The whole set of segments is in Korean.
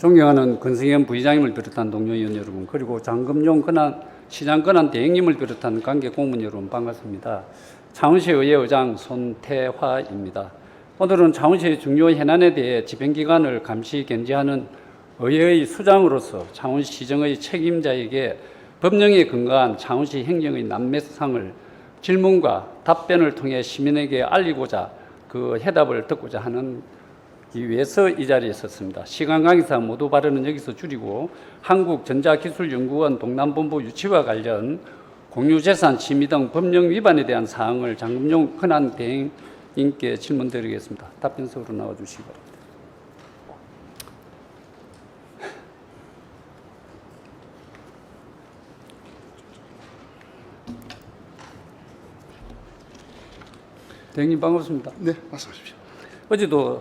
존경하는 권성현 부의장님을 비롯한 동료위원 여러분, 그리고 장금용 시장 권한 대행님을 비롯한 관계 공무원 여러분 반갑습니다. 창원시의회 의장 손태화입니다. 오늘은 창원시의 중요 현안에 대해 집행기관을 감시 견제하는 의회의 수장으로서 창원시정의 책임자에게 법령에 근거한 창원시 행정의 난매상을 질문과 답변을 통해 시민에게 알리고자 그 해답을 듣고자 하는 위해서 이 자리에 섰습니다. 시간 관계상 모두 발언은 여기서 줄이고 한국전자기술연구원 동남본부 유치와 관련 공유재산 침해 등 법령 위반에 대한 사항을 장금용 권한 대행님께 질문드리겠습니다. 답변서로 나와주시기 바랍니다. 대행님 반갑습니다. 네, 말씀하십시오. 어제도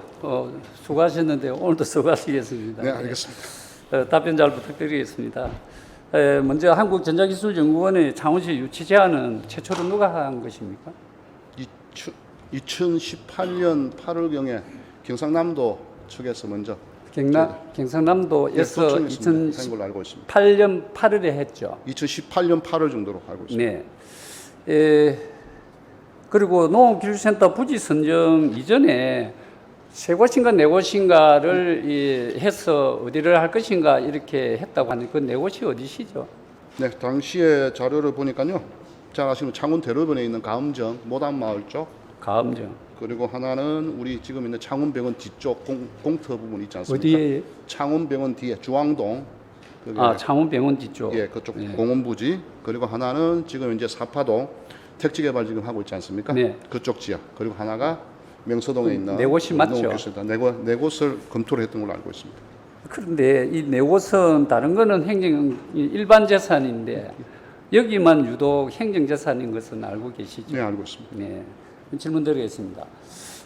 수고하셨는데 오늘도 수고하시겠습니다. 네, 알겠습니다. 답변 잘 부탁드리겠습니다. 먼저 한국전자기술연구원의 창원시 유치 제안은 최초로 누가 한 것입니까? 2018년 8월경에 경상남도 측에서 먼저 경상남도에서 한 걸로 알고 있습니다. 2018년 8월에 했죠. 2018년 8월 정도로 알고 있습니다. 네. 그리고 농업기술센터 부지 선정 이전에 세 곳인가 네 곳인가를 해서 어디를 할 것인가 이렇게 했다고 하는데 그 네 곳이 어디시죠? 네, 당시에 자료를 보니까요. 잘 아시는 창원 대로변에 있는 가음정 모담마을 쪽, 가음정. 그리고 하나는 우리 지금 있는 창원병원 뒤쪽 공터 부분 있지 않습니까? 어디에? 창원병원 뒤에 주왕동. 창원병원 뒤쪽. 예, 그쪽 네. 공원 부지. 그리고 하나는 지금 이제 사파동 택지 개발 지금 하고 있지 않습니까? 네. 그쪽 지역. 그리고 하나가 명서동에 있는 네 곳이 맞죠? 농업기술센터. 네 곳을 검토를 했던 걸로 알고 있습니다. 그런데 이 네 곳은 다른 거는 일반 재산인데 여기만 유독 행정재산인 것은 알고 계시죠? 네, 알고 있습니다. 네. 질문 드리겠습니다.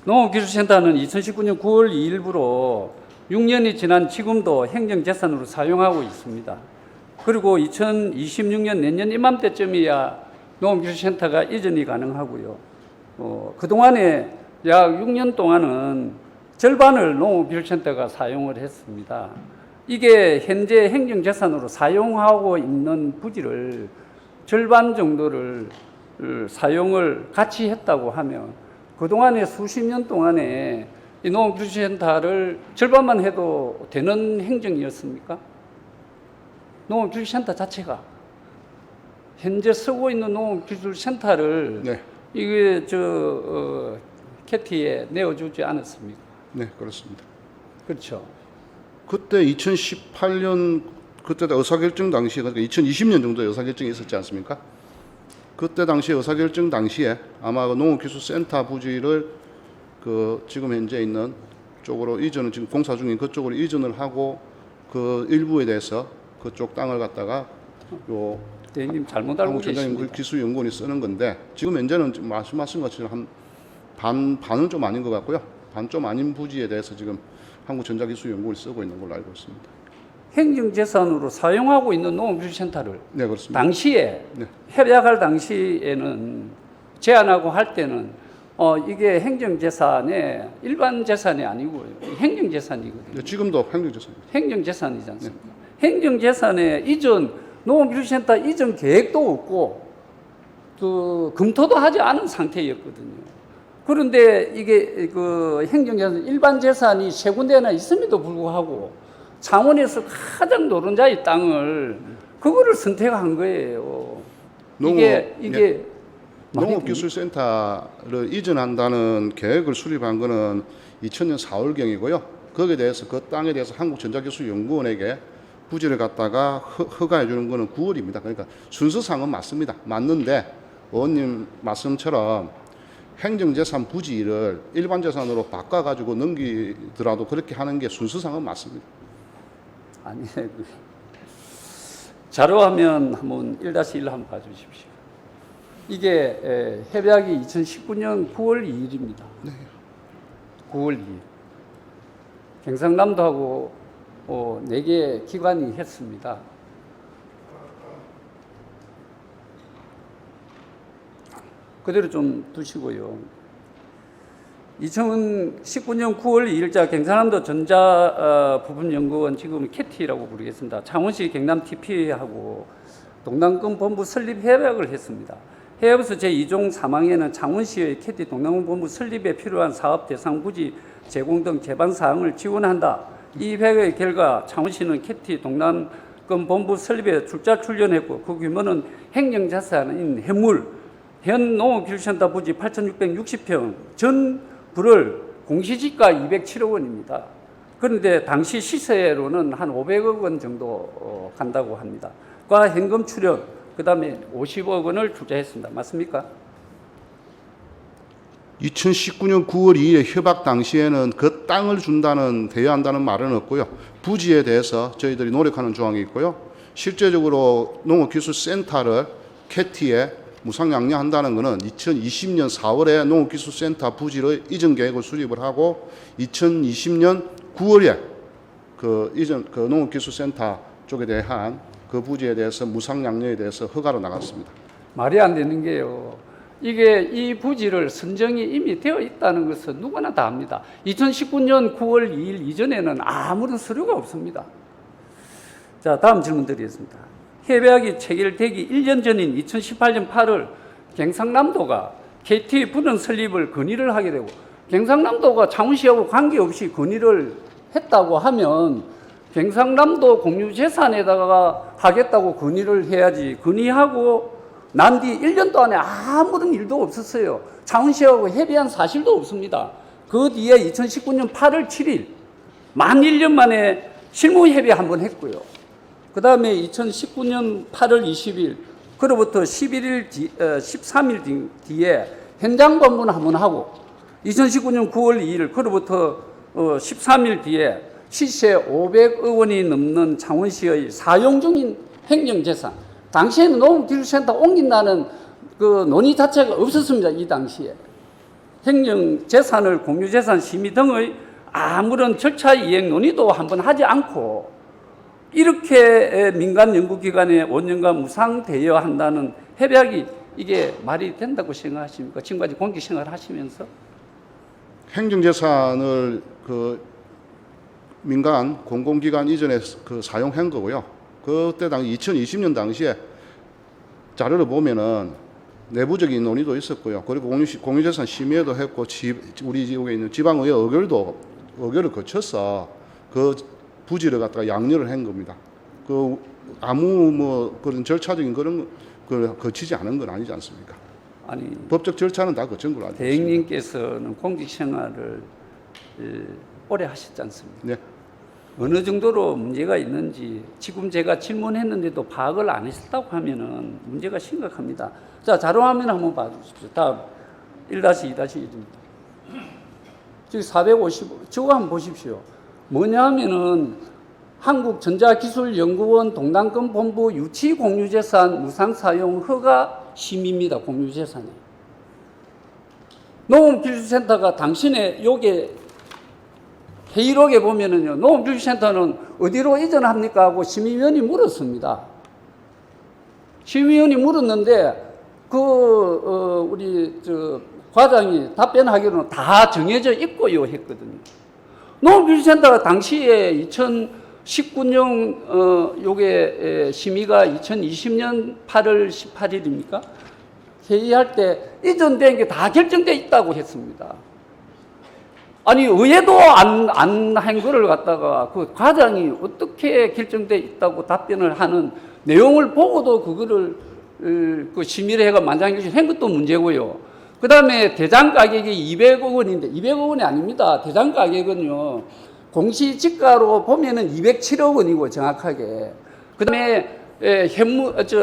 농업기술센터는 2019년 9월 2일부로 6년이 지난 지금도 행정재산으로 사용하고 있습니다. 그리고 2026년 내년 이맘때쯤이야 농업기술센터가 이전이 가능하고요. 그동안에 약 6년 동안은 절반을 농업기술센터가 사용을 했습니다. 이게 현재 행정재산으로 사용하고 있는 부지를 절반 정도를 사용을 같이 했다고 하면 그동안에 수십 년 동안에 이 농업기술센터를 절반만 해도 되는 행정이었습니까? 농업기술센터 자체가 현재 쓰고 있는 농업기술센터를 네. 이게 캐티에 내어주지 않았습니까? 네, 그렇습니다. 그렇죠. 그때 2018년 그때 의사결정 당시에 그러니까 2020년 정도에 의사결정이 있었지 않습니까? 그때 당시 의사결정 당시에 아마 그 농업기술센터 부지를 그 지금 현재 있는 쪽으로 이전을 지금 공사 중인 그쪽으로 이전을 하고 그 일부에 대해서 그쪽 땅을 갖다가 요 대행님 잘못 알고 계십니다. 한국전자기술연구원이 쓰는 건데 지금 현재는 지금 말씀하신 것처럼 반은 좀 아닌 것 같고요. 반 좀 아닌 부지에 대해서 지금 한국전자기술연구원이 쓰고 있는 걸로 알고 있습니다. 행정재산으로 사용하고 있는 농업기술센터를 네, 그렇습니다. 당시에 네. 협약할 당시에는 제안하고 할 때는 이게 행정재산의 일반 재산이 아니고 행정재산이거든요. 네, 지금도 행정재산입니다. 행정재산이지 않습니까? 행정재산의 이전 농업기술센터 이전 계획도 없고 그 검토도 하지 않은 상태였거든요. 그런데 이게 그 행정재산 일반 재산이 세 군데나 있음에도 불구하고 창원에서 가장 노른자의 땅을 그거를 선택한 거예요. 이게 농업기술센터를 이전한다는 계획을 수립한 거는 2000년 4월경이고요. 거기에 대해서 그 땅에 대해서 한국전자기술연구원에게 부지를 갖다가 허가해 주는 거는 9월입니다. 그러니까 순서상은 맞습니다. 맞는데 의원님 말씀처럼 행정재산 부지를 일반 재산으로 바꿔가지고 넘기더라도 그렇게 하는 게 순서상은 맞습니다. 아니, 자료화면 한번 1-1 한번 봐주십시오. 이게 협약이 2019년 9월 2일입니다. 네. 9월 2일. 경상남도하고 4개 기관이 했습니다. 그대로 좀 두시고요. 2019년 9월 2일자 경상남도 전자 부분연구원, 지금 캐티라고 부르겠습니다. 창원시 경남 TP하고 동남권 본부 설립 협약을 했습니다. 협약에서 제2종 3항에는 창원시의 캐티 동남권 본부 설립에 필요한 사업 대상 부지 제공 등 제반 사항을 지원한다. 이 협약의 결과 창원시는 캐티 동남권 본부 설립에 출자 출연했고, 그 규모는 행정자산인 해물, 현 농업기술센터 부지 8,660평 전부를 공시지가 207억 원입니다. 그런데 당시 시세로는 한 500억 원 정도 간다고 합니다. 과 현금 출연, 그 다음에 50억 원을 투자했습니다. 맞습니까? 2019년 9월 2일에 협약 당시에는 그 땅을 준다는, 대여한다는 말은 없고요. 부지에 대해서 저희들이 노력하는 조항이 있고요. 실제적으로 농업기술센터를 캐티에 무상양료한다는 것은 2020년 4월에 농업기술센터 부지의 이전 계획을 수립을 하고 2020년 9월에 그 이전 그 농업기술센터 쪽에 대한 그 부지에 대해서 무상양료에 대해서 허가로 나갔습니다. 말이 안 되는 게요. 이게 이 부지를 선정이 이미 되어 있다는 것은 누구나 다 압니다. 2019년 9월 2일 이전에는 아무런 서류가 없습니다. 자, 다음 질문 드리겠습니다. 협약이 체결되기 1년 전인 2018년 8월 경상남도가 KT 분원 설립을 건의를 하게 되고, 경상남도가 창원시하고 관계없이 건의를 했다고 하면 경상남도 공유재산에다가 하겠다고 건의를 해야지, 건의하고 난 뒤 1년도 안에 아무런 일도 없었어요. 창원시하고 협의한 사실도 없습니다. 그 뒤에 2019년 8월 7일 만 1년 만에 실무협의 한번 했고요. 그 다음에 2019년 8월 20일, 그로부터 13일 뒤에 현장 방문 한번 하고, 2019년 9월 2일, 그로부터 13일 뒤에 시세 500억 원이 넘는 창원시의 사용 중인 행정재산, 당시에는 농업기술센터 옮긴다는 그 논의 자체가 없었습니다. 이 당시에. 행정재산을 공유재산 심의 등의 아무런 절차 이행 논의도 한번 하지 않고, 이렇게 민간 연구기관에 5년간 무상 대여한다는 협약이 이게 말이 된다고 생각하십니까? 지금까지 공직생활 하시면서. 행정재산을 그 민간 공공기관 이전에 그 사용한 거고요. 그때 당시 2020년 당시에 자료를 보면은 내부적인 논의도 있었고요. 그리고 공유재산 심의회도 했고, 우리 지역에 있는 지방의회 의결을 거쳐서 그 부지를 갖다가 양료를 한 겁니다. 그 아무 뭐 그런 절차적인 그런 걸 거치지 않은 건 아니지 않습니까? 아니, 법적 절차는 다 거친 걸로 알고 있습니다. 대행님께서는 공직생활을 오래 하셨지 않습니까? 네. 어느 정도로 문제가 있는지 지금 제가 질문했는데도 파악을 안 했다고 하면은 문제가 심각합니다. 자, 자료화면 한번 봐주십시오. 다음 1-2-1입니다. 지금 455, 저거 한번 보십시오. 뭐냐면은 한국전자기술연구원 동남권 본부 유치 공유재산 무상사용 허가 심의입니다. 공유재산에. 농업기술센터가 당신의 요게 회의록에 보면은요, 농업기술센터는 어디로 이전합니까? 하고 심의위원이 물었습니다. 심의위원이 물었는데, 우리, 과장이 답변하기로는 다 정해져 있고요 했거든요. 농업기술센터가 당시에 2019년, 요게 심의가 2020년 8월 18일입니까? 회의할 때 이전된 게 다 결정돼 있다고 했습니다. 아니, 의회도 안 한 거를 갖다가 그 과장이 어떻게 결정돼 있다고 답변을 하는 내용을 보고도 그거를 그 심의를 해가 만장일치 한 것도 문제고요. 그 다음에 대장 가격이 200억 원인데 200억 원이 아닙니다. 대장 가격은요, 공시지가로 보면은 207억 원이고 정확하게. 그 다음에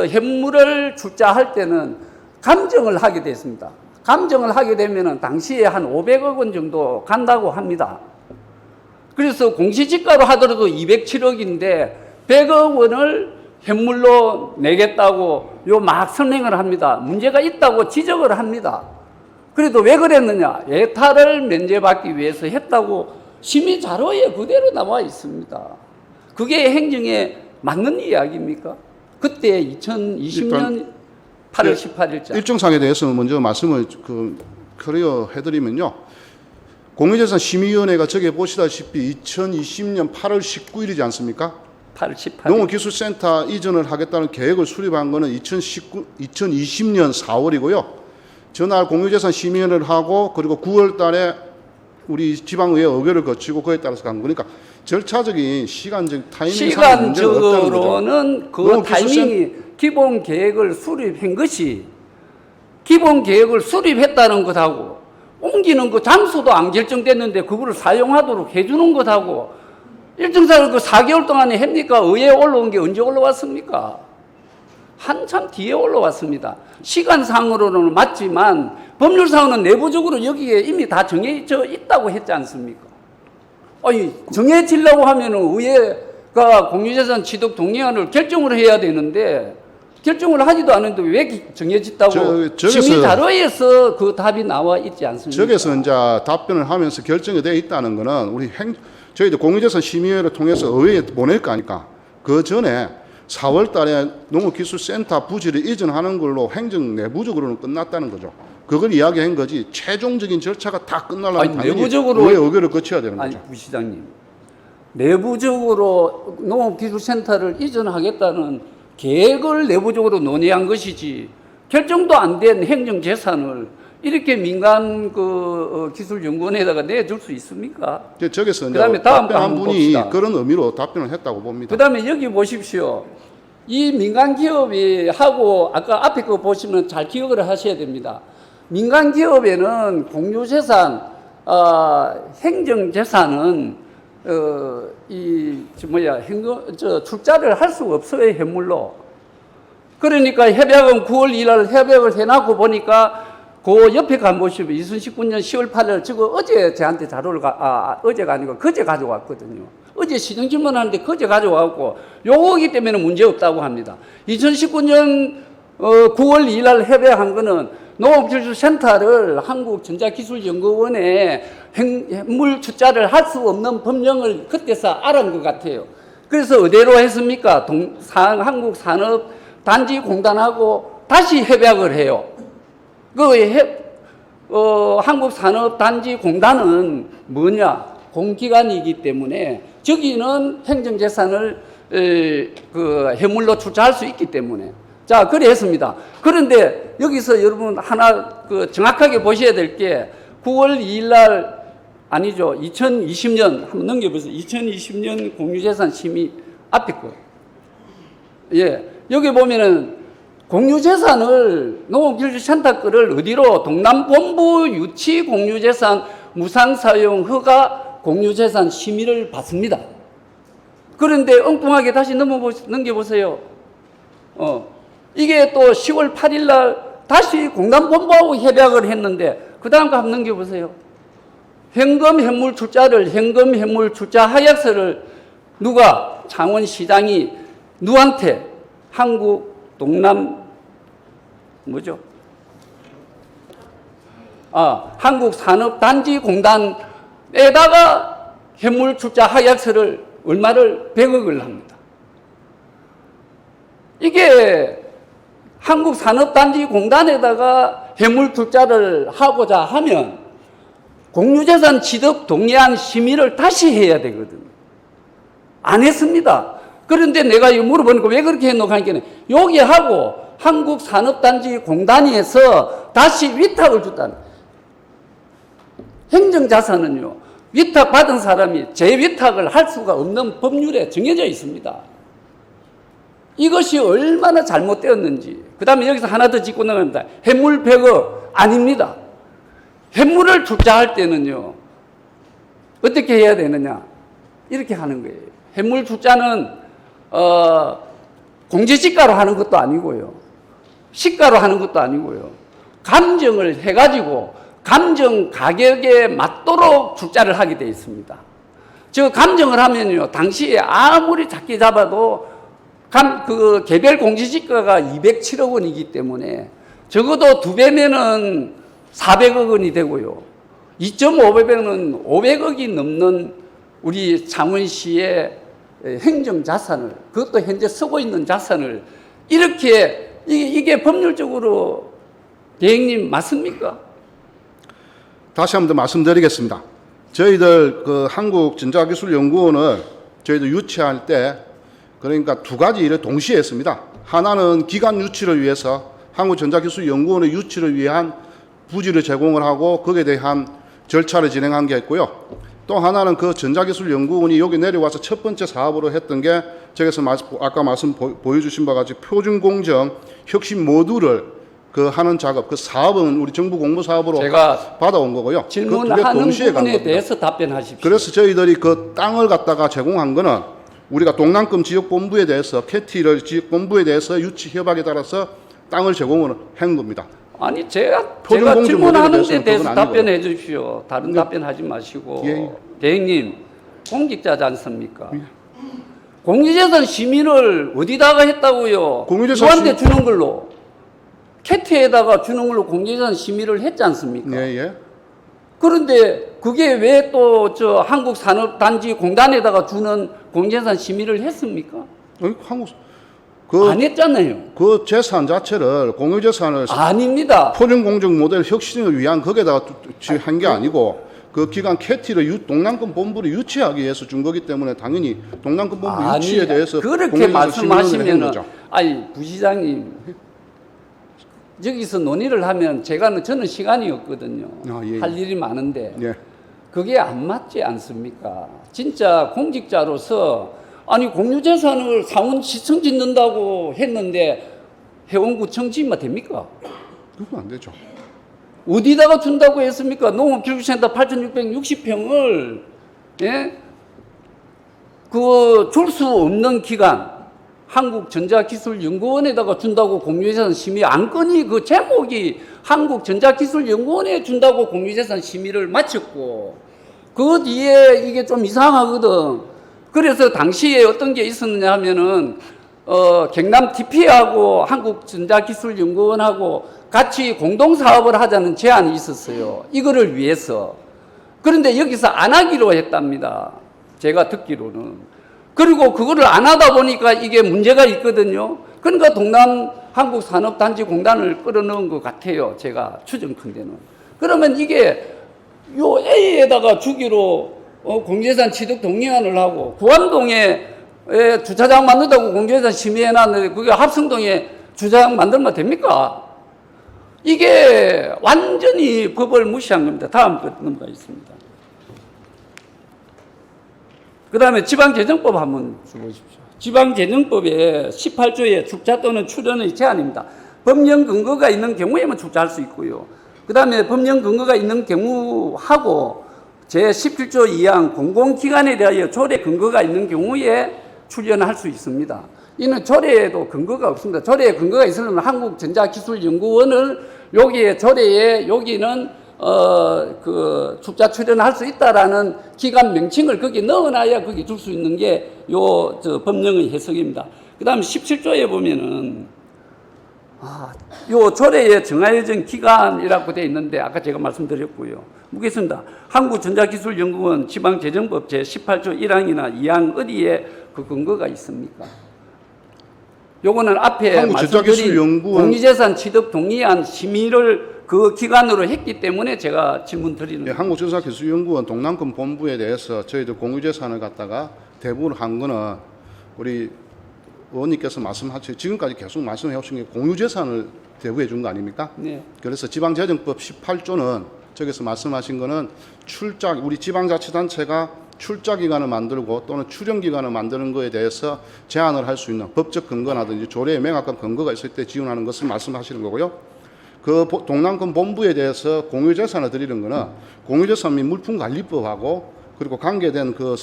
현물을 출자할 때는 감정을 하게 됐습니다. 감정을 하게 되면은 당시에 한 500억 원 정도 간다고 합니다. 그래서 공시지가로 하더라도 207억인데 100억 원을 현물로 내겠다고 요 막 설명을 합니다. 문제가 있다고 지적을 합니다. 그래도 왜 그랬느냐? 예타를 면제받기 위해서 했다고 심의 자료에 그대로 나와 있습니다. 그게 행정에 맞는 이야기입니까? 그때 2020년 8월 18일자. 일정상에 대해서 먼저 말씀을 클리어 해드리면요. 공유재산 심의위원회가 저기 보시다시피 2020년 8월 19일이지 않습니까? 88. 농업기술센터 이전을 하겠다는 계획을 수립한 거는 2020년 4월이고요. 전날 공유재산 심의위원회를 하고 그리고 9월 달에 우리 지방의회 의결을 거치고 그에 따라서 간 거니까 절차적인 시간적 타이밍상 문제가 없다는 거죠. 시간적으로는 그 타이밍이 기본 계획을 수립한 것이 기본 계획을 수립했다는 것하고 옮기는 그 장소도 안 결정됐는데 그거를 사용하도록 해주는 것하고 일정사를 그 4개월 동안에 합니까? 의회에 올라온 게 언제 올라왔습니까? 한참 뒤에 올라왔습니다. 시간상으로는 맞지만 법률상으로는 내부적으로 여기에 이미 다 정해져 있다고 했지 않습니까? 아니, 정해지려고 하면은 의회가 공유재산 취득 동의안을 결정을 해야 되는데 결정을 하지도 않은데 왜 정해졌다고 심의 자료에서 그 답이 나와 있지 않습니까? 저기서 이제 답변을 하면서 결정이 되어 있다는 거는 우리 저희도 공유재산 심의회를 통해서 의회에 보낼 거 아닙니까? 그 전에 4월 달에 농업기술센터 부지를 이전하는 걸로 행정 내부적으로는 끝났다는 거죠. 그걸 이야기한 거지 최종적인 절차가 다 끝나려면 아니, 당연히 내부적으로 의회 의결을 거쳐야 되는 아니, 거죠. 부시장님. 내부적으로 농업기술센터를 이전하겠다는 계획을 내부적으로 논의한 것이지 결정도 안 된 행정재산을 이렇게 민간 기술연구원에다가 내줄 수 있습니까? 저기서 이제 그다음에 다음 거 답변한 한번 분이 봅시다. 그런 의미로 답변을 했다고 봅니다. 그 다음에 여기 보십시오. 이 민간 기업이 하고 아까 앞에 거 보시면 잘 기억을 하셔야 됩니다. 민간 기업에는 공유재산, 행정재산은 출자를 할 수가 없어요, 현물로. 그러니까 협약은 9월 2일 협약을 해놓고 보니까 그 옆에 가보시면 2019년 10월 8일 저거 어제 저한테 자료를 어제가 아니고 그제 가져왔거든요. 어제 시정 질문하는데 그제 가져와갖고 요거기 때문에 문제 없다고 합니다. 2019년 9월 2일 날 협약한 거는 농업기술센터를 한국전자기술연구원에 현물 출자를 할 수 없는 법령을 그때서 알은 것 같아요. 그래서 어디로 했습니까? 한국산업단지공단하고 다시 협약을 해요. 한국산업단지공단은 뭐냐? 공기관이기 때문에 저기는 행정재산을 현물로 출자할 수 있기 때문에. 자, 그래 했습니다. 그런데 여기서 여러분 하나 정확하게 보셔야 될 게 9월 2일 날 아니죠. 2020년 한번 넘겨보세요. 2020년 공유재산 심의 앞에 거. 예. 여기 보면은 공유재산을 농업기술센터 거를 어디로 동남본부 유치 공유재산 무상사용 허가 공유재산 심의를 받습니다. 그런데 엉뚱하게 다시 넘겨보세요. 이게 또 10월 8일 날 다시 공단본부하고 협약을 했는데 그 다음 거 한번 넘겨보세요. 현금 현물 출자 하약서를 누가 창원시장이 누구한테 한국 동남 한국산업단지공단에다가 현물 출자 하약서를 얼마를 100억을 합니다. 이게 한국산업단지공단에다가 현물 출자를 하고자 하면 공유재산 취득 동의안 심의를 다시 해야 되거든요. 안 했습니다. 그런데 내가 이거 물어보니까 왜 그렇게 했노 하니까 여기 하고 한국산업단지공단에서 다시 위탁을 줬다는 거예요. 행정자산은요, 위탁받은 사람이 재위탁을 할 수가 없는 법률에 정해져 있습니다. 이것이 얼마나 잘못되었는지. 그 다음에 여기서 하나 더 짚고 나갑니다. 현물 100억 아닙니다. 현물을 출자할 때는요, 어떻게 해야 되느냐? 이렇게 하는 거예요. 현물 출자는 공제시가로 하는 것도 아니고요, 시가로 하는 것도 아니고요, 감정을 해가지고 감정 가격에 맞도록 출자를 하게 되어 있습니다. 저 감정을 하면요, 당시에 아무리 작게 잡아도 개별 공제시가가 207억 원이기 때문에 적어도 2배면은 400억 원이 되고요, 2.5배면은 500억이 넘는 우리 창원시의 행정자산을, 그것도 현재 쓰고 있는 자산을 이렇게, 이게 법률적으로 대행님 맞습니까? 다시 한번 더 말씀드리겠습니다. 저희들 그 한국전자기술연구원을 저희들 유치할 때 그러니까 두 가지 일을 동시에 했습니다. 하나는 기관 유치를 위해서 한국전자기술연구원의 유치를 위한 부지를 제공을 하고 거기에 대한 절차를 진행한 게 있고요. 또 하나는 그 전자기술연구원이 여기 내려와서 첫 번째 사업으로 했던 게 저기서 아까 보여주신 바와 같이 표준공정 혁신 모듈을 그 하는 작업, 그 사업은 우리 정부 공모 사업으로 제가 받아온 거고요. 질문하는 부분에 대해서 답변하십시오. 그래서 저희들이 그 땅을 갖다가 제공한 거는 우리가 동남권 지역본부에 대해서 캐티를 지역본부에 대해서 유치 협약에 따라서 땅을 제공을 한 겁니다. 아니 제가 표준공정 질문하는 모델에 데 대해서 대해서는 답변해 주십시오. 다른 답변하지 마시고. 예. 대행님 공직자지 않습니까? 공유재산 심의를 어디다가 했다고요? 공유재산 누구한테 주는 걸로? 캐티에다가 주는 걸로 공유재산 심의를 했지 않습니까? 예, 예. 그런데 그게 왜 또 저 한국산업단지공단에다가 주는 공유재산 심의를 했습니까? 한국 안 했잖아요. 그 재산 자체를 공유재산을 아닙니다. 표준공정 모델 혁신을 위한 거기에다가 한 게 아니고 그 기관 캐티를 동남권 본부를 유치하기 위해서 준 거기 때문에 당연히 동남권 본부 유치에 대해서 그렇게 말씀하시면 거죠. 아니 부시장님 여기서 논의를 하면 저는 시간이 없거든요. 예. 할 일이 많은데 예. 그게 안 맞지 않습니까? 진짜 공직자로서 아니 공유재산을 상원시청 짓는다고 했는데 해운구청 지으면 됩니까? 그건 안 되죠. 어디다가 준다고 했습니까? 농업교육센터 8,660평을 예? 그 줄 수 없는 기관 한국전자기술연구원에다가 준다고 공유재산 심의 안건이 그 제목이 한국전자기술연구원에 준다고 공유재산 심의를 마쳤고 그 뒤에 이게 좀 이상하거든. 그래서 당시에 어떤 게 있었느냐 하면은 경남 TP하고 한국전자기술연구원하고 같이 공동사업을 하자는 제안이 있었어요. 이거를 위해서. 그런데 여기서 안 하기로 했답니다. 제가 듣기로는. 그리고 그거를 안 하다 보니까 이게 문제가 있거든요. 그러니까 동남 한국산업단지공단을 끌어넣은 것 같아요. 제가 추정컨대는. 그러면 이게 요 A에다가 주기로 공유재산 취득 동의안을 하고 구암동에 주차장 만든다고 공유재산 심의해놨는데 그게 합성동에 주차장 만들면 됩니까? 이게 완전히 법을 무시한 겁니다. 다음 것 넘어가겠습니다. 그 다음에 지방재정법 한번 주보십시오. 지방재정법에 18조에 축자 또는 출연의 제한입니다. 법령 근거가 있는 경우에만 축자할 수 있고요. 그 다음에 법령 근거가 있는 경우하고 제17조 2항 공공기관에 대하여 조례 근거가 있는 경우에 출연할 수 있습니다. 이는 조례에도 근거가 없습니다. 조례에 근거가 있으면 한국전자기술연구원을 여기에 조례에 여기는 그 축자 출연할 수 있다라는 기관 명칭을 거기 넣어놔야 거기 줄 수 있는 게 요 법령의 해석입니다. 그 다음 17조에 보면은 요 조례에 정하여진 기관이라고 되어 있는데 아까 제가 말씀드렸고요. 묻겠습니다. 한국전자기술연구원 지방재정법 제18조 1항이나 2항 어디에 그 근거가 있습니까? 요거는 앞에 말씀드린 공유재산 취득 동의안 심의를 그 기관으로 했기 때문에 제가 질문 드리는 네, 한국전자기술연구원 동남권 본부에 대해서 저희들 공유재산을 갖다가 대부분 한 거는 우리 의원님께서 말씀하신 지금까지 계속 말씀해 오신 게 공유재산을 대부해 준 거 아닙니까? 네. 그래서 지방재정법 18조는 저기서 말씀하신 거는 우리 지방자치단체가 출자기관을 만들고 또는 출연기관을 만드는 것에 대해서 제한을 할 수 있는 법적 근거라든지 조례에 명확한 근거가 있을 때 지원하는 것을 말씀하시는 거고요. 그 동남권 본부에 대해서 공유재산을 드리는 거는 공유재산 및 물품관리법하고 그리고 관계된 그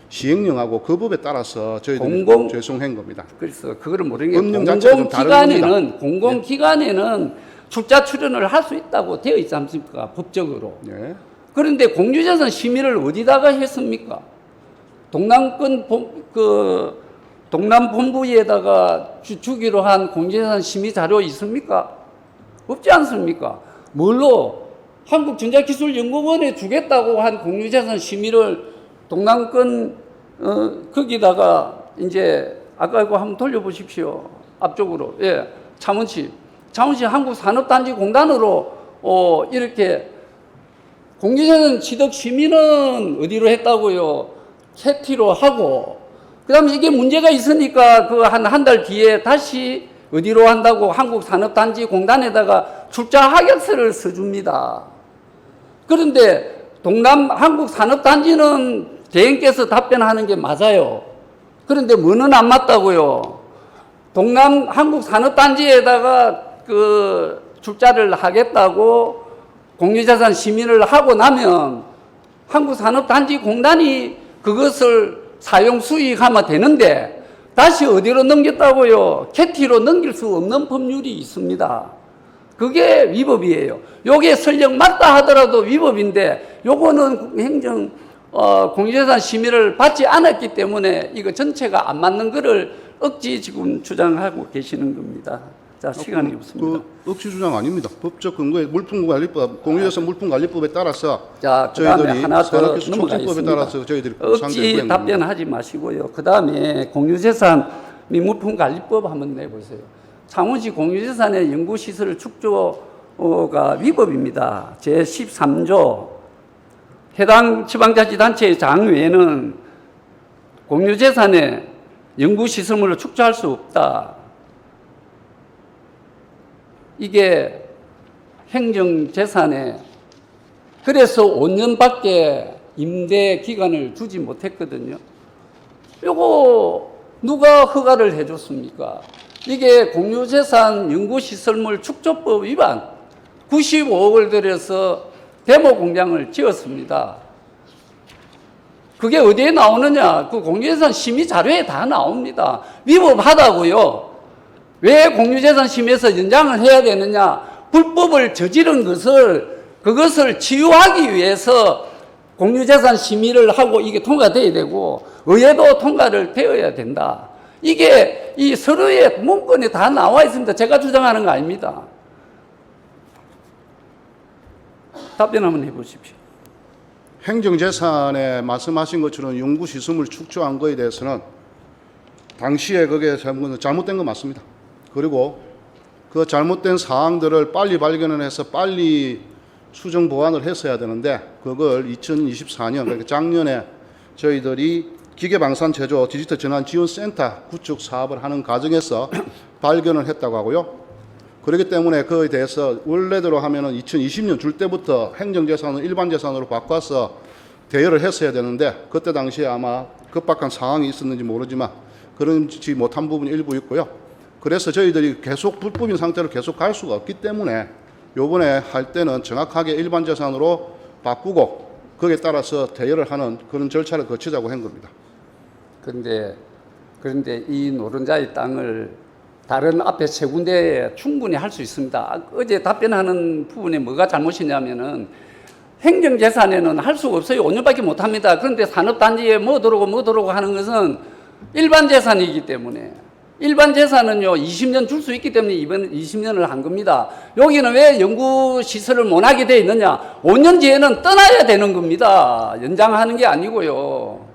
시행령하고 그 법에 따라서 저희들이 제송한 겁니다. 그래서 그거를 모르는 게 공공기관에는 공공기관에는 출자 출연을 할 수 있다고 되어 있지 않습니까? 법적으로. 네. 그런데 공유재산 심의를 어디다가 했습니까? 동남 본부에다가 주기로 한 공유재산 심의 자료 있습니까? 없지 않습니까? 뭘로 한국전자기술연구원에 주겠다고 한 공유재산 심의를 동남권 거기다가 이제 아까 이거 한번 돌려보십시오. 앞쪽으로. 예, 창원시 한국산업단지공단으로 이렇게 공유재산 취득 심의는 어디로 했다고요? 캐티로 하고, 그 다음에 이게 문제가 있으니까 그 한 달 뒤에 다시 어디로 한다고 한국산업단지공단에다가 출자 하격서를 써줍니다. 그런데 동남 한국산업단지는 대행께서 답변하는 게 맞아요. 그런데 뭐는 안 맞다고요? 동남 한국산업단지에다가 그 출자를 하겠다고 공유재산 심의를 하고 나면 한국산업단지공단이 그것을 사용 수익하면 되는데 다시 어디로 넘겼다고요? 캐티로 넘길 수 없는 법률이 있습니다. 그게 위법이에요. 요게 설령 맞다 하더라도 위법인데 요거는 행정 공유재산 심의를 받지 않았기 때문에 이거 전체가 안 맞는 거를 억지 지금 주장하고 계시는 겁니다. 자, 시간이 없습니다. 그 억지 주장 아닙니다. 법적 근거에 물품관리법, 공유재산 물품관리법에 따라서 자, 그다음에 저희들이 하나 더 산업기술 촉진법에 넘어가겠습니다. 따라서 저희들이 억지 답변하지 마시고요. 그다음에 공유재산 및 물품관리법 한번 내보세요. 창원시 공유재산의 연구시설 축조가 위법입니다. 제13조 해당 지방자치단체의 장 외에는 공유재산의 연구시설물을 축조할 수 없다. 이게 행정재산에 그래서 5년밖에 임대 기간을 주지 못했거든요. 요거 누가 허가를 해줬습니까? 이게 공유재산 연구시설물 축조법 위반 95억을 들여서 데모 공장을 지었습니다. 그게 어디에 나오느냐? 그 공유재산 심의 자료에 다 나옵니다. 위법하다고요. 왜 공유재산 심의에서 연장을 해야 되느냐? 불법을 저지른 그것을 치유하기 위해서 공유재산 심의를 하고 이게 통과돼야 되고 의회도 통과를 되어야 된다. 이게 이 서류의 문건에 다 나와 있습니다. 제가 주장하는 거 아닙니다. 답변 한번 해보십시오. 행정재산에 말씀하신 것처럼 연구시설물 축조한 거에 대해서는 당시에 그게 잘못된 거 맞습니다. 그리고 그 잘못된 사항들을 빨리 발견을 해서 빨리 수정 보완을 했어야 되는데 그걸 2024년 그러니까 작년에 저희들이 기계방산 제조 디지털 전환 지원센터 구축 사업을 하는 과정에서 발견을 했다고 하고요. 그렇기 때문에 그에 대해서 원래대로 하면은 2020년 줄 때부터 행정재산을 일반재산으로 바꿔서 대여를 했어야 되는데 그때 당시에 아마 급박한 상황이 있었는지 모르지만 그런지 못한 부분이 일부 있고요. 그래서 저희들이 계속 불법인 상태로 계속 갈 수가 없기 때문에 요번에 할 때는 정확하게 일반재산으로 바꾸고 거기에 따라서 대여를 하는 그런 절차를 거치자고 한 겁니다. 그런데 이 노른자의 땅을 다른 앞에 세 군데에 충분히 할 수 있습니다. 어제 답변하는 부분에 뭐가 잘못이냐면은 행정재산에는 할 수가 없어요. 5년밖에 못 합니다. 그런데 산업단지에 뭐 들어오고 하는 것은 일반재산이기 때문에 일반재산은요 20년 줄 수 있기 때문에 이번 20년을 한 겁니다. 여기는 왜 연구시설을 못 하게 돼 있느냐? 5년 뒤에는 떠나야 되는 겁니다. 연장하는 게 아니고요.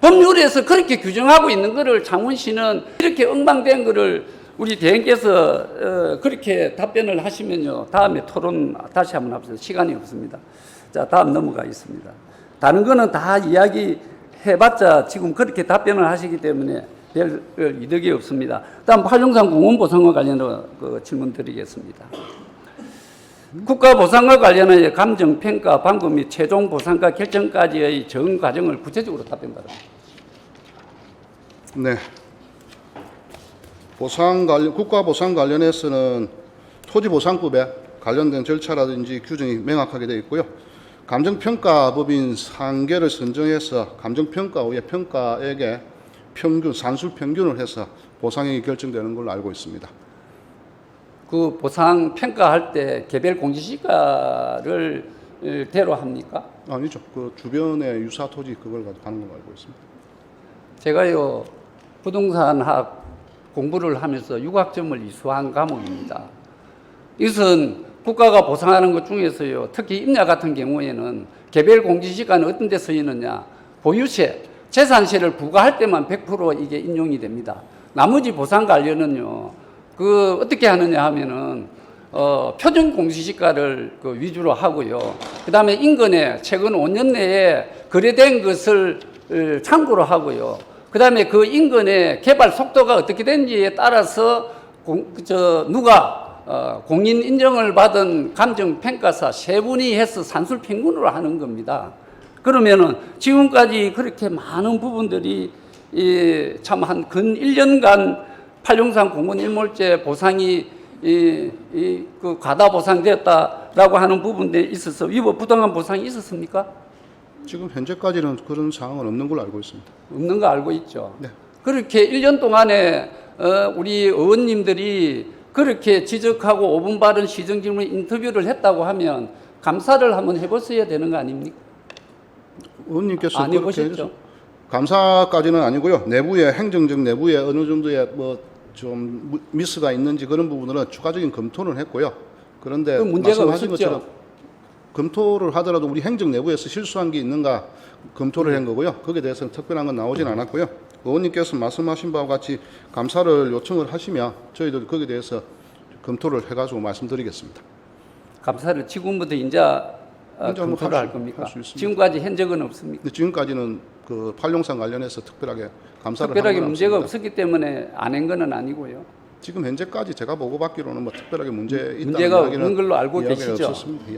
법률에서 그렇게 규정하고 있는 거를 창원시는 이렇게 엉망된 거를 우리 대행께서 그렇게 답변을 하시면요. 다음에 토론 다시 한번 합시다. 시간이 없습니다. 자, 다음 넘어가겠습니다. 다른 거는 다 이야기 해봤자 지금 그렇게 답변을 하시기 때문에 별 이득이 없습니다. 다음 팔룡산 공원보상과 관련해서 질문 드리겠습니다. 국가보상과 관련하여 감정평가, 방법 및 최종 보상가 결정까지의 전 과정을 구체적으로 답변 바랍니다. 네. 국가보상 관련해서는 토지보상법에 관련된 절차라든지 규정이 명확하게 되어 있고요. 감정평가법인 상계를 선정해서 감정평가 후에 평가액의 평균, 산술 평균을 해서 보상액이 결정되는 걸로 알고 있습니다. 그 보상 평가할 때 개별 공시지가를 대로 합니까? 아니죠. 그 주변의 유사 토지 그걸 가지고 가는 걸로 알고 있습니다. 제가요 부동산학 공부를 하면서 육학점을 이수한 과목입니다. 이것은 국가가 보상하는 것 중에서요 특히 임야 같은 경우에는 개별 공시지가는 어떤 데 쓰이느냐? 보유세, 재산세를 부과할 때만 100% 이게 인용이 됩니다. 나머지 보상 관련은요 그 어떻게 하느냐 하면은 표준 공시지가를 그 위주로 하고요. 그다음에 인근에 최근 5년 내에 거래된 것을 참고로 하고요. 그다음에 그 인근의 개발 속도가 어떻게 되는지에 따라서 누가 공인 인정을 받은 감정평가사 세 분이 해서 산술 평균으로 하는 겁니다. 그러면은 지금까지 그렇게 많은 부분들이 참 한 근 1년간 팔룡산 공원 일몰제 보상이 그 과다 보상되었다라고 하는 부분에 있어서 위법 부당한 보상이 있었습니까? 지금 현재까지는 그런 사항은 없는 걸로 알고 있습니다. 없는 거 알고 있죠. 네. 그렇게 1년 동안에 우리 의원님들이 그렇게 지적하고 5분 발언 시정질문 인터뷰를 했다고 하면 감사를 한번 해보셔야 되는 거 아닙니까? 의원님께서 안 그렇게 해보셨죠? 감사까지는 아니고요. 내부에 행정적 내부에 어느 정도의 뭐 좀 미스가 있는지 그런 부분은 추가적인 검토는 했고요. 그런데 그 문제가 말씀하신 없었죠? 것처럼 검토를 하더라도 우리 행정 내부에서 실수한 게 있는가 검토를 한 거고요. 거기에 대해서는 특별한 건 나오진 않았고요. 의원님께서 말씀하신 바와 같이 감사를 요청을 하시면 저희도 거기에 대해서 검토를 해가지고 말씀드리겠습니다. 감사를 지금부터 이제 검토를 할 겁니까? 할수 있습니다. 지금까지 한 적은 없습니까? 근데 지금까지는 그 팔룡산 관련해서 특별하게 감사를 특별하게 한 건 문제가 없습니다. 없었기 때문에 안 한 건 아니고요. 지금 현재까지 제가 보고받기로는 뭐 특별하게 있다는 문제가 이야기는 없는 걸로 알고 이야기는 계시죠? 없었습니다. 예.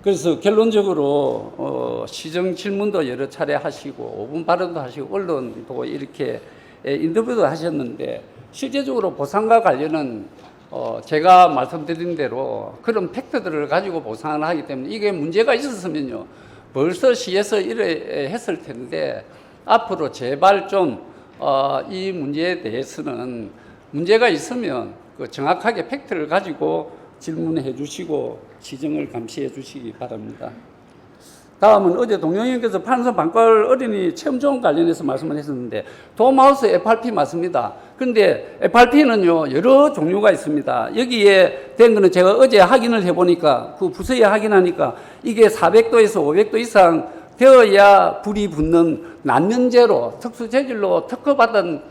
그래서 결론적으로 시정 질문도 여러 차례 하시고 5분 발언도 하시고 언론도 이렇게 인터뷰도 하셨는데 실제적으로 보상과 관련은 제가 말씀드린 대로 그런 팩트들을 가지고 보상을 하기 때문에 이게 문제가 있었으면요 벌써 시에서 이래 했을 텐데 앞으로 제발 좀 이 문제에 대해서는 문제가 있으면 그 정확하게 팩트를 가지고 질문해 주시고 시정을 감시해 주시기 바랍니다. 다음은 어제 동영님께서 판선 방과를 어린이 체험존 관련해서 말씀을 했었는데 돔하우스 FRP 맞습니다. 그런데 FRP는요 여러 종류가 있습니다. 여기에 된 거는 제가 어제 확인을 해보니까 그 부서에 확인하니까 이게 400도에서 500도 이상 되어야 불이 붙는 난면제로 특수 재질로 특허받은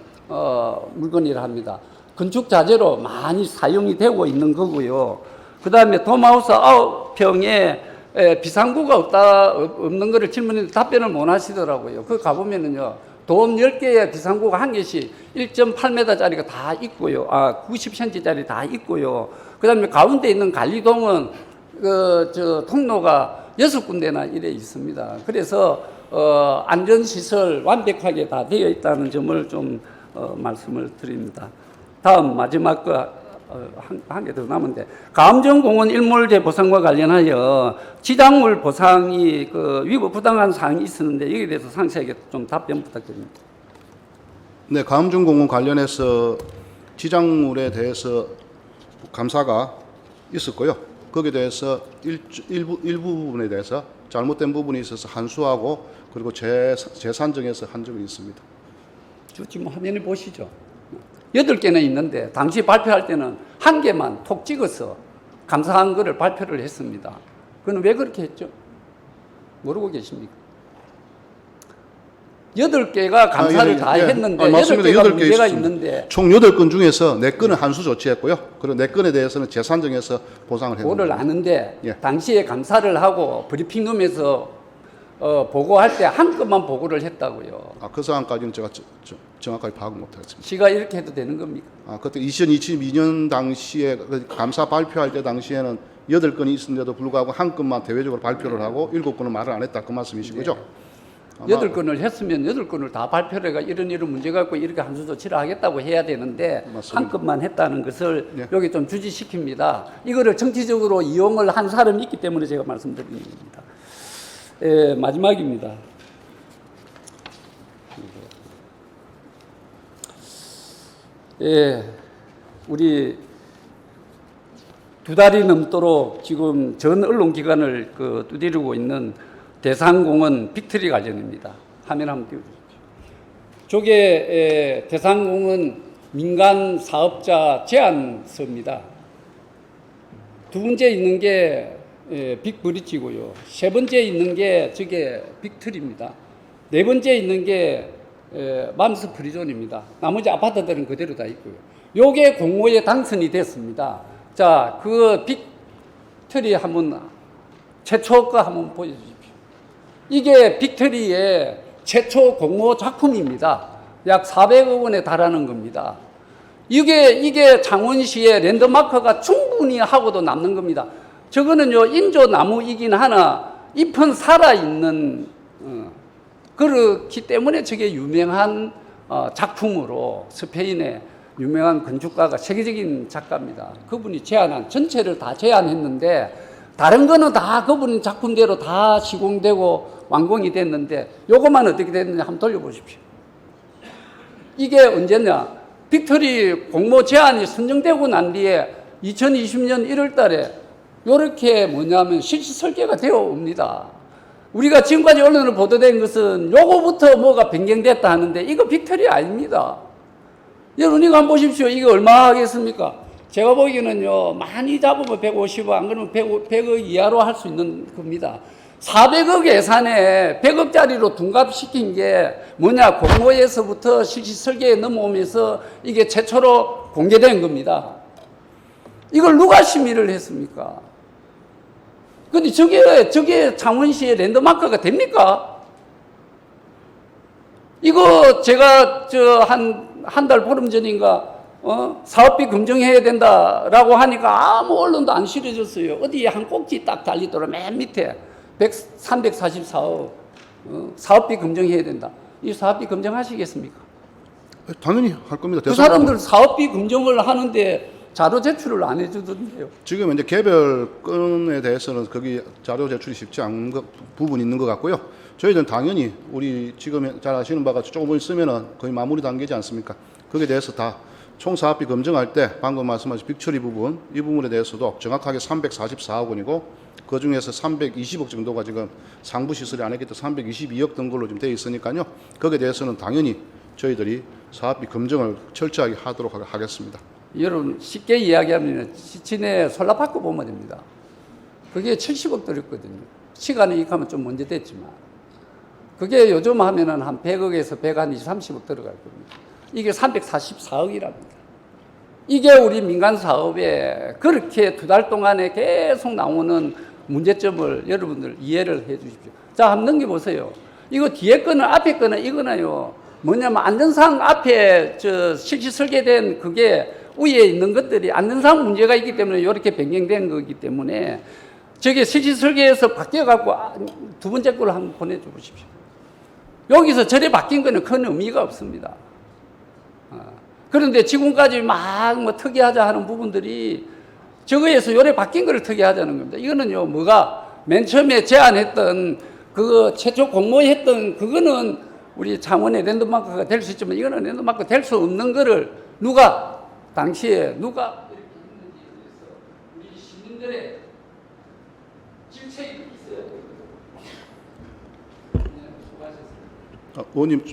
물건이라 합니다. 건축 자재로 많이 사용이 되고 있는 거고요. 그 다음에 돔하우스 9평에 비상구가 없는 거를 질문했는데 답변을 못 하시더라고요. 그 가보면은요, 돔 10개에 비상구가 한 개씩 1.8m짜리가 다 있고요. 90cm짜리 다 있고요. 그 다음에 가운데 있는 관리동은 통로가 6군데나 이래 있습니다. 그래서 안전시설 완벽하게 다 되어 있다는 점을 좀 말씀을 드립니다. 다음 마지막 한 개 더 남은데 감정공원 일몰제 보상과 관련하여 지작물 보상이 위법 부당한 사항이 있었는데 여기에 대해서 상세하게 좀 답변 부탁드립니다. 네, 가음중공원 관련해서 지작물에 대해서 감사가 있었고요. 거기에 대해서 일부 부분에 대해서 잘못된 부분이 있어서 한수하고 그리고 재산정해서 한 적이 있습니다. 지금 화면을 보시죠. 8개는 있는데 당시 발표할 때는 1개만 톡 찍어서 감사한 거를 발표를 했습니다. 그건 왜 그렇게 했죠? 모르고 계십니까? 8개가 감사를 다 했는데 맞습니다. 8개가 8개 문제가 있었습니다. 있는데 총 8건 중에서 4건은 한수 조치했고요. 그리고 4건에 대해서는 재산정해서 보상을 했습니다. 그거를 아는데 예. 당시에 감사를 하고 브리핑룸에서 보고할 때 한 건만 보고를 했다고요. 그 사안까지는 제가 정확하게 파악을 못하겠습니다. 시가 이렇게 해도 되는 겁니까? 그때 2022년 당시에 감사 발표할 때 당시에는 8건이 있었는데도 불구하고 한 건만 대외적으로 발표를 하고 7건은 말을 안 했다 그 말씀이신 거죠? 8건을 했으면 8건을 다 발표를 해가 이런 문제가 있고 이렇게 한수 조치를 하겠다고 해야 되는데 맞습니다. 한 건만 했다는 것을 네. 여기 좀 주지시킵니다. 이거를 정치적으로 이용을 한 사람이 있기 때문에 제가 말씀드리는 겁니다. 마지막입니다. 우리 2달이 넘도록 지금 전 언론기관을 두드리고 있는 대상공원 빅트리 관련입니다. 화면 한번 띄워주십시오. 저게 대상공원 민간 사업자 제안서입니다. 두 번째 있는 게 빅브릿지고요. 세 번째 있는 게 저게 빅트리입니다. 네 번째 있는 게 맘스 프리존입니다. 나머지 아파트들은 그대로 다 있고요. 요게 공모에 당선이 됐습니다. 자, 그 빅트리 한번 최초 거 한번 보여주십시오. 이게 빅트리의 최초 공모 작품입니다. 약 400억 원에 달하는 겁니다. 이게 창원시의 랜드마크가 충분히 하고도 남는 겁니다. 저거는요, 인조나무이긴 하나 잎은 살아있는, 그렇기 때문에 저게 유명한 작품으로 스페인의 유명한 건축가가 세계적인 작가입니다. 그분이 제안한, 전체를 다 제안했는데, 다른 거는 다 그분 작품대로 다 시공되고 완공이 됐는데, 요것만 어떻게 됐는지 한번 돌려보십시오. 이게 언제냐? 빅토리 공모 제안이 선정되고 난 뒤에 2020년 1월 달에 요렇게 뭐냐면 실시 설계가 되어 옵니다. 우리가 지금까지 언론을 보도된 것은 요거부터 뭐가 변경됐다 하는데 이거 빅토리 아닙니다. 여러분 이거 한번 보십시오. 이게 얼마 하겠습니까? 제가 보기에는요, 많이 잡으면 150억, 안 그러면 100억 이하로 할 수 있는 겁니다. 400억 예산에 100억짜리로 둔갑시킨 게 뭐냐, 공모에서부터 실시 설계에 넘어오면서 이게 최초로 공개된 겁니다. 이걸 누가 심의를 했습니까? 근데 저게 창원시의 랜드마크가 됩니까? 이거 제가 한 달 보름 전인가 사업비 검증해야 된다라고 하니까 아무 언론도 안 실어줬어요. 어디에 한 꼭지 딱 달리더라. 맨 밑에 344억 사업비 검증해야 된다. 이 사업비 검증하시겠습니까? 당연히 할 겁니다. 그 사람들 사업비 검증을 하는데 자료 제출을 안 해주던데요. 지금 이제 개별 건에 대해서는 거기 자료 제출이 쉽지 않은 부분이 있는 것 같고요. 저희들은 당연히 우리 지금 잘 아시는 바가 조금 있으면은 거의 마무리 단계지 않습니까? 거기에 대해서 다 총 사업비 검증할 때 방금 말씀하신 빅처리 부분, 이 부분에 대해서도 정확하게 344억 원이고 그 중에서 320억 정도가 지금 상부 시설이 안 했기 때문에 322억 등 걸로 지금 되어 있으니까요. 거기에 대해서는 당연히 저희들이 사업비 검증을 철저하게 하도록 하겠습니다. 여러분 쉽게 이야기하면 시내 솔라파크 보면 됩니다. 그게 70억 들었거든요. 시간이 이익하면 좀 먼저 됐지만 그게 요즘 하면은 한 100억에서 130억 들어갈 겁니다. 이게 344억이랍니다. 이게 우리 민간 사업에 그렇게 두 달 동안에 계속 나오는 문제점을 여러분들 이해를 해 주십시오. 자, 한번 넘겨보세요. 이거 뒤에 거는 앞에 거는 이거는요, 뭐냐면 안전상 앞에 실시 설계된 그게 위에 있는 것들이 안전상 문제가 있기 때문에 이렇게 변경된 거기 때문에 저게 실시 설계에서 바뀌어갖고 두 번째 걸 한번 보내줘 보십시오. 여기서 저래 바뀐 거는 큰 의미가 없습니다. 그런데 지금까지 막 뭐 특이하자 하는 부분들이 저거에서 요래 바뀐 거를 특이하자는 겁니다. 이거는요, 뭐가 맨 처음에 제안했던 그 최초 공모했던 그거는 우리 창원의 랜드마크가 될 수 있지만 이거는 랜드마크 될 수 없는 거를 당시에 누가 이렇게 했는지에 대해서 우리 시민들의 질책이 있어야 되거든요. 네, 수고하셨습니다. 의원님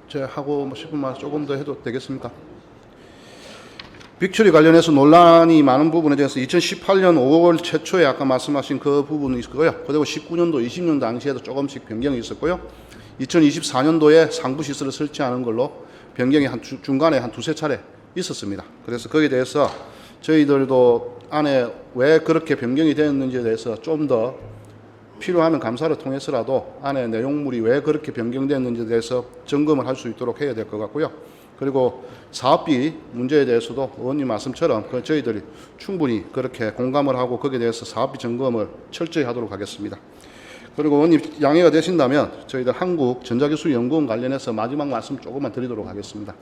제가 하고 싶은 말 조금 더 해도 되겠습니까? 빅처리 관련해서 논란이 많은 부분에 대해서 2018년 5월 최초에 아까 말씀하신 그 부분이 있고요. 그리고 19년도, 20년 당시에도 조금씩 변경이 있었고요. 2024년도에 상부시설을 설치하는 걸로 변경이 중간에 한 두세 차례 있었습니다. 그래서 거기에 대해서 저희들도 안에 왜 그렇게 변경이 되었는지에 대해서 좀 더 필요하면 감사를 통해서라도 안에 내용물이 왜 그렇게 변경됐는지에 대해서 점검을 할 수 있도록 해야 될 것 같고요. 그리고 사업비 문제에 대해서도 의원님 말씀처럼 저희들이 충분히 그렇게 공감을 하고 거기에 대해서 사업비 점검을 철저히 하도록 하겠습니다. 그리고 의원님 양해가 되신다면 저희들 한국전자기술연구원 관련해서 마지막 말씀 조금만 드리도록 하겠습니다.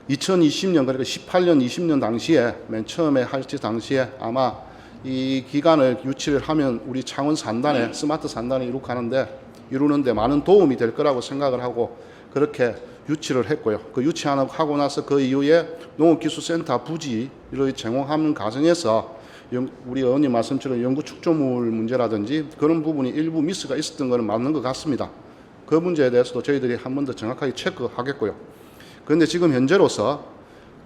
2020년 그러니까 18년 20년 당시에 맨 처음에 할지 당시에 아마 이 기간을 유치를 하면 우리 창원 산단에 스마트 산단을 이루는데 많은 도움이 될 거라고 생각을 하고 그렇게 유치를 했고요. 그 유치하고 나서 그 이후에 농업기술센터 부지를 제공하는 과정에서 우리 의원님 말씀처럼 연구 축조물 문제라든지 그런 부분이 일부 미스가 있었던 것은 맞는 것 같습니다. 그 문제에 대해서도 저희들이 한 번 더 정확하게 체크하겠고요. 그런데 지금 현재로서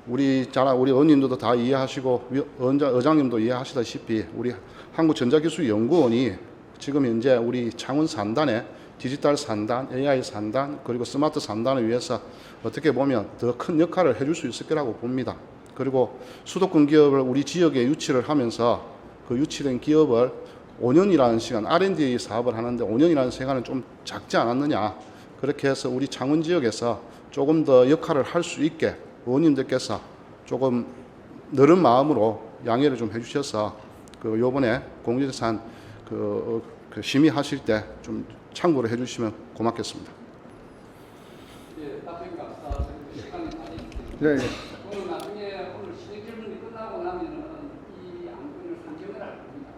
우리 의원님들도 다 이해하시고 의장님도 이해하시다시피 우리 한국전자기술연구원이 지금 현재 우리 창원 산단에 디지털 3단, AI 3단, 그리고 스마트 3단을 위해서 어떻게 보면 더 큰 역할을 해줄 수 있을 거라고 봅니다. 그리고 수도권 기업을 우리 지역에 유치를 하면서 그 유치된 기업을 5년이라는 시간, R&D 사업을 하는데 5년이라는 시간은 좀 작지 않았느냐. 그렇게 해서 우리 창원 지역에서 조금 더 역할을 할 수 있게 의원님들께서 조금 너른 마음으로 양해를 좀 해주셔서 그 요번에 공유재산 그 심의하실 때 좀 참고를 해주시면 고맙겠습니다. 예, 답변 감사드립니다. 시간이 많이 네, 네. 오늘 나중에 오늘 시정 질문이 끝나고 나면은 이 안건을 상정을 할 겁니다.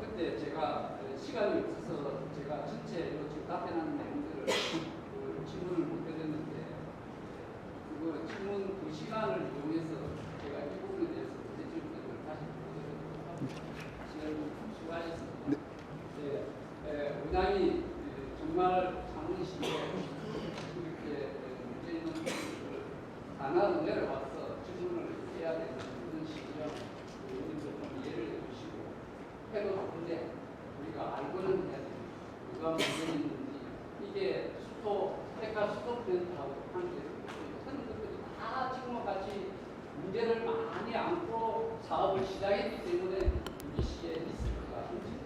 그때 제가 시간이 없어서 제가 전체 지금 답변하는 내용들을 질문을 못 드렸는데 그 질문 그 시간을 이용해서 제가 이 부분에 대해서 문제 질문을 다시 시간을 수고하셨습니다. 네, 의장이 정말 창원시에 이렇게 문제 있는 부분을 하나로 내려와서 질문을 해야 되는 그런 시기면 의원님들 좀 이해를 해주시고 해도 좋은데 우리가 알고는 해야 됩니다. 누가 문제 있는지 이게 핵과 수도 플랜트하고 관계되고 그런 것들이 다 지금과 같이 문제를 많이 안고 사업을 시작했기 때문에 이 시기에 리스크가 엄청